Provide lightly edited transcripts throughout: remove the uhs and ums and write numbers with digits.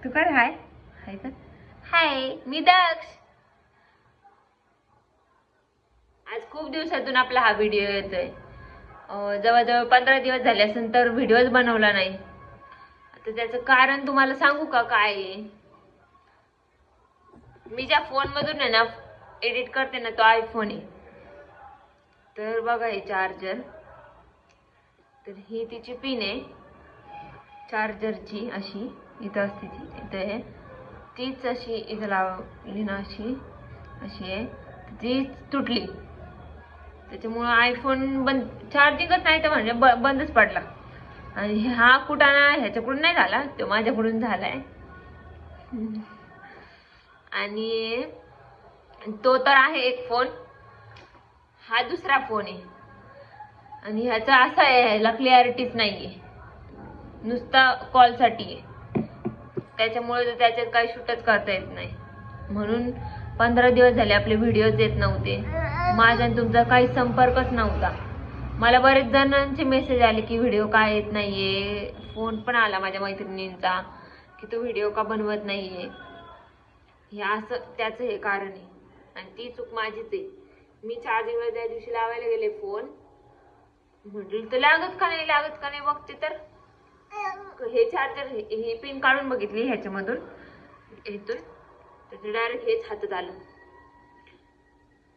तू कर हाय हाय कर हाय. मी दक्ष. आज खूप दिवसातून आपला हा व्हिडिओ येतोय. जवळजवळ 15 दिवस झाले असेल तर व्हिडिओच बनवला नाही. आता त्याचं कारण तुम्हाला सांगू का काय आहे. मी ज्या फोन मधून आहे ना एडिट करते ना तो आयफोन आहे. तर बघा हे चार्जर, तर ही तिची पिन आहे चार्जरची, अशी इथं असते ती, इथं आहे तीच अशी इथं लावली ना, अशी अशी आहे ती तुटली. त्याच्यामुळं आयफोन बंद, चार्जिंगच नाही तर म्हणजे बंदच पडला. आणि हा कुटाणा ह्याच्याकडून नाही झाला, तो माझ्याकडून झालाय. आणि तो तर आहे एक फोन, हा दुसरा फोन आहे. आणि ह्याचा असा आहे, ह्याला क्लिअरिटीच नाहीये, नुसता कॉल साठी आहे. त्याच्यामुळे त्याच्यात काही शूटच करता येत नाही. म्हणून 15 दिवस झाले आपले व्हिडिओज येत नव्हते. माझा आणि तुमचा काही संपर्कच नव्हता. मला बरेच जणांचे मेसेज आले की व्हिडिओ काय येत नाहीये. फोन पण आला माझ्या मैत्रिणींचा की तू व्हिडिओ का बनवत नाहीये. हे असं त्याचं हे कारण आहे. आणि ती चूक माझीच आहे. मी चार्जिंगला त्या दिवशी लावायला गेले फोन, म्हटलं तर लागत का नाही बघते तर हे चार्जर, हे पिन काढून बघितली ह्याच्यामधून इथून, तर डायरेक्ट हेच हातात आलं.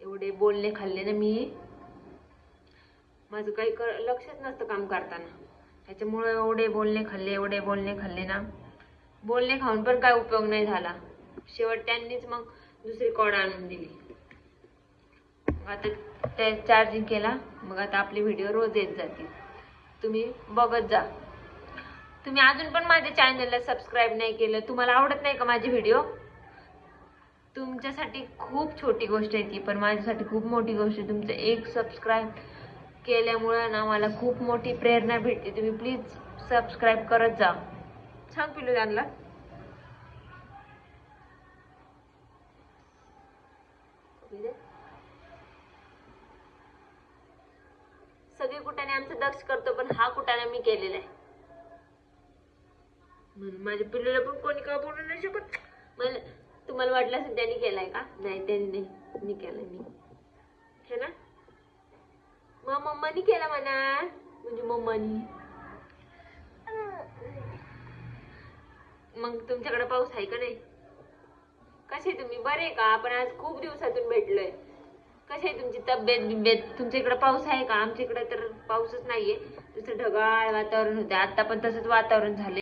एवढे बोलणे खाल्ले ना मी, माझं काही लक्षच नसतं काम करताना. त्याच्यामुळे एवढे बोलणे खाल्ले ना. बोलणे खाऊन पण काय उपयोग नाही झाला. शेवट त्यांनीच मग दुसरी कॉड आणून दिली. आता ते चार्जिंग केला, मग आता आपले व्हिडिओ रोज येत जातील, तुम्ही बघत जा. तुम्ही अजून पण माझ्या चॅनलला सबस्क्राईब नाही केलं, तुम्हाला आवडत नाही का माझे व्हिडिओ. तुमच्यासाठी खूप छोटी गोष्ट आहे ती, पण माझ्यासाठी खूप मोठी गोष्ट आहे. तुमचं एक सबस्क्राईब केल्यामुळे ना मला खूप मोठी प्रेरणा भेटते. तुम्ही प्लीज सबस्क्राईब करत जा. सांग पिलू त्यांना. सगळे कुटाने आमचं दक्ष करतो, पण हा कुटाणा मी केलेला आहे. म्हणून माझ्या पिल्लूला पण कोणी का बोलू नाही शकत. मला तुम्हाला वाटलं असेल त्यांनी केलाय का, नाही त्यांनी नाही, मी केलाय. मी हे ना मग मम्मानी केला म्हणा, म्हणजे मम्मानी. मग तुमच्याकडे पाऊस आहे का नाही. कसे तुम्ही, बरे का. आपण आज खूप दिवसातून भेटलोय. कशी आहे तुमची तब्येत बिब्येत. तुमच्या इकडे पाऊस आहे का. आमच्या इकडे तर पाऊसच नाहीये, नुसतं ढगाळ वातावरण होते. आता पण तसंच वातावरण झाले.